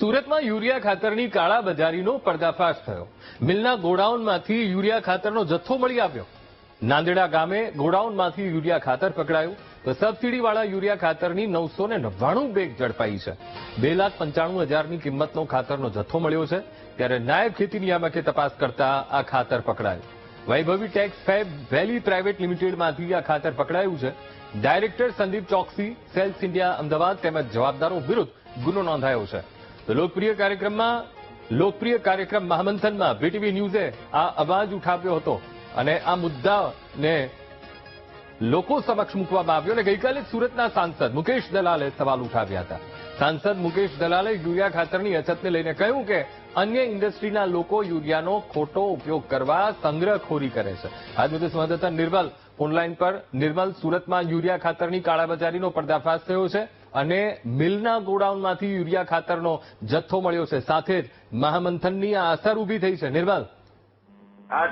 સુરતમાં યુરિયા ખાતરની કાળાબજારીનો પર્દાફાશ થયો। મિલના ગોડાઉનમાંથી યુરિયા ખાતરનો જથ્થો મળી આવ્યો। નાંદેડા ગામે ગોડાઉનમાંથી યુરિયા ખાતર પકડાયું તો સબસિડીવાળા યુરિયા ખાતરની 999 બેગ ઝડપાઈ છે। 2,95,000ની કિંમતનો ખાતરનો જથ્થો મળ્યો છે। ત્યારે નાયબ ખેતી નિયામકે તપાસ કરતા આ ખાતર પકડાયું। વૈભવી ટેક્સ ફેબ વેલી પ્રાઇવેટ લિમિટેડમાંથી આ ખાતર પકડાયું છે। Director Sandeep Choksi, sales India Ahmedabad તેમજ જવાબદારો વિરુદ્ધ ગુનો નોંધાયો છે। તો લોકપ્રિય કાર્યક્રમ મહામંથનમાં વીટીવી ન્યૂઝે આ અવાજ ઉઠાવ્યો હતો અને આ મુદ્દાને લોકો સમક્ષ મૂકવામાં આવ્યો અને ગઈકાલે સુરતના સાંસદ મુકેશ દલાલે સવાલ ઉઠાવ્યા હતા। સાંસદ મુકેશ દલાલે યુરિયા ખાતરની અછતને લઈને કહ્યું કે અન્ય ઇન્ડસ્ટ્રીના લોકો યુરિયાનો ખોટો ઉપયોગ કરવા સંગ્રહખોરી કરે છે। આ મુદ્દે સંવાદદાતા નિર્મલ ઓનલાઈન પર। નિર્મલ, સુરતમાં યુરિયા ખાતરની કાળાબજારીનો પર્દાફાશ થયો છે અને મિલના ગોડાઉનમાંથી યુરિયા ખાતરનો જથ્થો મળ્યો છે। સાથે જ મહામંથનની આ અસર ઉભી થઈ છે। નિર્મલ,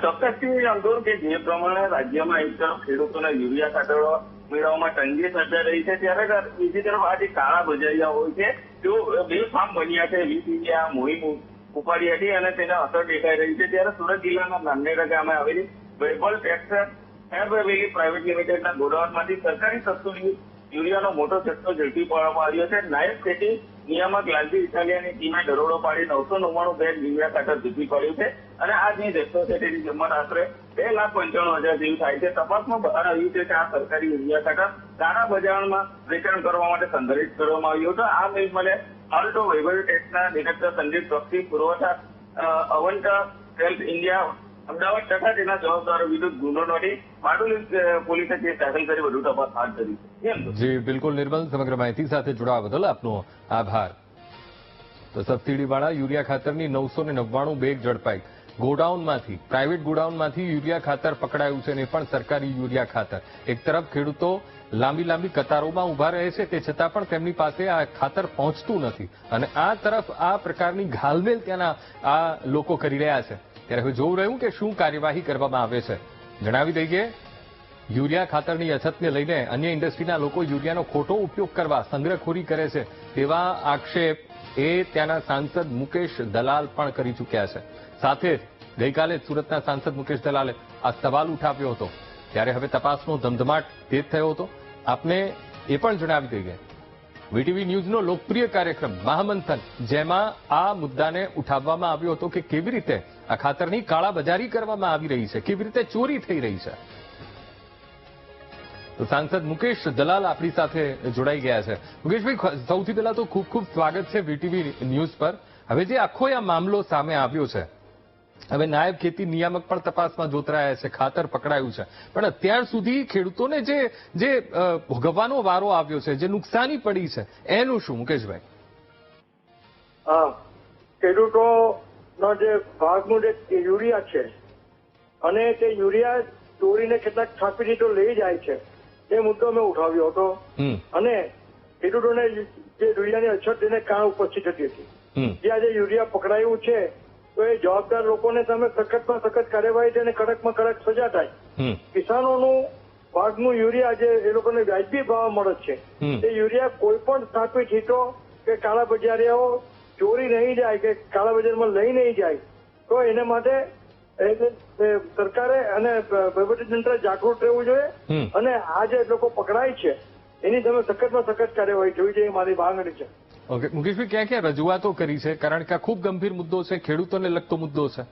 ચોક્કસથી અંકુર કે જે પ્રમાણે રાજ્યમાં એક તરફ ખેડૂતોને યુરિયા ખાતરો મેળવવામાં તંગી સર્જાઈ રહી છે, ત્યારે બીજી તરફ આ જે કાળાબજારીયા હોય છે તેઓ બેફામ બન્યા છે। વીસીએ આ મુહિમ ઉપાડી હતી અને તેને અસર દેખાઈ રહી છે। ત્યારે સુરત જિલ્લાના નાંદેડા ગામે આવેલી વૈભવી ટેક્સ ફેબ વેલી પ્રાઇવેટ લિમિટેડના ગોડાઉનમાંથી સરકારી સબસિડી યુરિયાનો મોટો જથ્થો ઝડપી પાડવામાં આવ્યો છે। નાયબ ખેતી નિયામક લાલજી ઇટાલિયાની ટીમે દરોડો પાડી 999 બેગ યુરિયા ખાતર ઝડપી પાડ્યું છે અને આ જે જથ્થો છે તેની કિંમત આશરે 2,95,000 જેવી થાય છે। તપાસમાં બહાર આવ્યું છે કે આ સરકારી યુરિયા ખાતર કાળા બજારમાં વેચાણ કરવા માટે સંગ્રહિત કરવામાં આવ્યું હતું। આ મિલમાં હાલ તો વૈભવી ટેક્સના ડિરેક્ટર સંદીપ ચોકસી, પુરવઠા અવંટા, સેલ્સ ઇન્ડિયા અમદાવાદ તથા તેના જવાબદારો વિરુદ્ધ ગુનો નોંધી બારડોલી પોલીસે કેસ દાખલ કરી વધુ તપાસ હાથ ધરી છે। જી બિલકુલ નિર્મલ, સમગ્ર માહિતી સાથે જોડાવા બદલ આપનો આભાર। તો સબસિડીવાળા યુરિયા ખાતરની 999 બેગ ઝડપાઈ। ગોડાઉનમાંથી, પ્રાઇવેટ ગોડાઉનમાંથી યુરિયા ખાતર પકડાયું છે અને પણ સરકારી યુરિયા ખાતર। એક તરફ ખેડૂતો લાંબી કતારોમાં ઉભા રહે છે, તે છતાં પણ તેમની પાસે આ ખાતર પહોંચતું નથી અને આ તરફ આ પ્રકારની ઘાલમેલ ત્યાંના આ લોકો કરી રહ્યા છે। ત્યારે હવે જોવું રહ્યું કે શું કાર્યવાહી કરવામાં આવે છે। જણાવી દઈએ, યુરિયા ખાતરની અછતને લઈને અન્ય ઇન્ડસ્ટ્રીના લોકો યુરિયાનો ખોટો ઉપયોગ કરવા સંગ્રહખોરી કરે છે તેવા આક્ષેપ ત્યાંના સાંસદ મુકેશ દલાલ પણ કરી ચૂક્યા છે। સાથે જ ગઈકાલે સુરતના સાંસદ મુકેશ દલાલે આ સવાલ ઉઠાવ્યો હતો। ત્યારે હવે તપાસનો ધમધમાટ તેજ થયો હતો। આપને એ પણ જણાવી દઈએ, વીટીવી ન્યૂઝનો લોકપ્રિય કાર્યક્રમ મહામંથન, જેમાં આ મુદ્દાને ઉઠાવવામાં આવ્યો હતો કે કેવી રીતે આ ખાતરની કાળાબજારી કરવામાં આવી રહી છે, કેવી રીતે ચોરી થઈ રહી છે। તો સાંસદ મુકેશ દલાલ આપણી સાથે જોડાઈ ગયા છે। મુકેશભાઈ, સૌથી પહેલા તો ખૂબ ખૂબ સ્વાગત છે વીટીવી ન્યૂઝ પર। હવે જે આખો આ મામલો સામે આવ્યો છે, હવે નાયબ ખેતી નિયામક પણ તપાસમાં જોતરાયા છે, ખાતર પકડાયું છે, પણ અત્યાર સુધી ખેડૂતોને જે ભોગવવાનો વારો આવ્યો છે, જે નુકસાની પડી છે, એનું શું મુકેશભાઈ? ખેડૂતોનો જે ભાગનું જે યુરિયા છે અને તે યુરિયા ચોરીને કેટલાક છાપી દીધો લઈ જાય છે, તે મુદ્દો મેં ઉઠાવ્યો હતો અને ખેડૂતોને જે યુરિયાની અછત તેને કારણે ઉપસ્થિત થતી હતી। જે આજે યુરિયા પકડાયું છે તો એ જવાબદાર લોકોને સામે સખતમાં સખત કાર્યવાહી થાય અને કડકમાં કડક સજા થાય। કિસાનોનું ભાગનું યુરિયા જે એ લોકોને વ્યાજબી ભાવ મળે છે, તે યુરિયા કોઈ પણ સ્થાપિત હિતો કે કાળાબજારીઓ ચોરી નહીં જાય કે કાળાબજારમાં લઈ નહીં જાય, તો એને માટે સરકારે અને વહીવટીતંત્ર જાગૃત રહેવું જોઈએ અને આ જે લોકો પકડાય છે એની સામે સખતમાં સખત કાર્યવાહી થવી જોઈએ, મારી માંગણી છે। ઓકે મુકેશભાઈ, ક્યાં ક્યાં રજૂઆતો કરી છે? કારણ કે આ ખૂબ ગંભીર મુદ્દો છે, ખેડૂતોને લગતો મુદ્દો છે।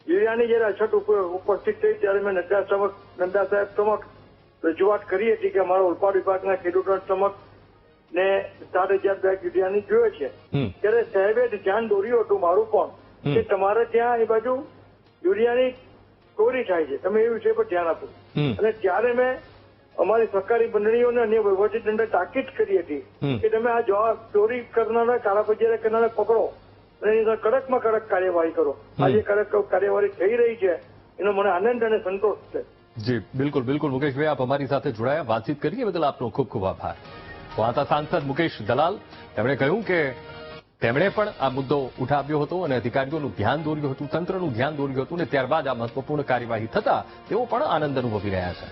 યુરિયાની જયારે અછત ઉપસ્થિત થઈ ત્યારે મેં નડ્ડા સાહેબ સમક્ષ રજૂઆત કરી હતી કે અમારા ઓલપાડ વિભાગના ખેડૂતો સમક્ષ ને 7,000 બેગ યુરિયાની જોઈએ છે। ત્યારે સાહેબે ધ્યાન દોર્યું હતું મારું પણ કે તમારે ત્યાં એ બાજુ યુરિયાની ચોરી થાય છે, તમે એ વિષય પર ધ્યાન આપો। અને ત્યારે મેં અમારી સરકારી મંડળીઓને અન્ય વહીવટીતંત્રને તાકીદ કરી હતી કે તમે આ ચોરી કરનારા, કાળાબજારી કરનારા પકડો અને એની કડકમાં કડક કાર્યવાહી કરો। આજે કડક કાર્યવાહી થઈ રહી છે, એનો મને આનંદ અને સંતોષ છે। જી બિલકુલ મુકેશભાઈ, આપ અમારી સાથે જોડાયા, વાતચીત કરીએ બદલ આપનો ખૂબ ખૂબ આભાર। તો આ સાંસદ મુકેશ દલાલ, તેમણે કહ્યું કે તેમણે પણ આ મુદ્દો ઉઠાવ્યો હતો અને અધિકારીઓનું ધ્યાન દોર્યું હતું, તંત્રનું ધ્યાન દોર્યું હતું અને ત્યારબાદ આ મહત્વપૂર્ણ કાર્યવાહી થતા તેઓ પણ આનંદ અનુભવી રહ્યા છે।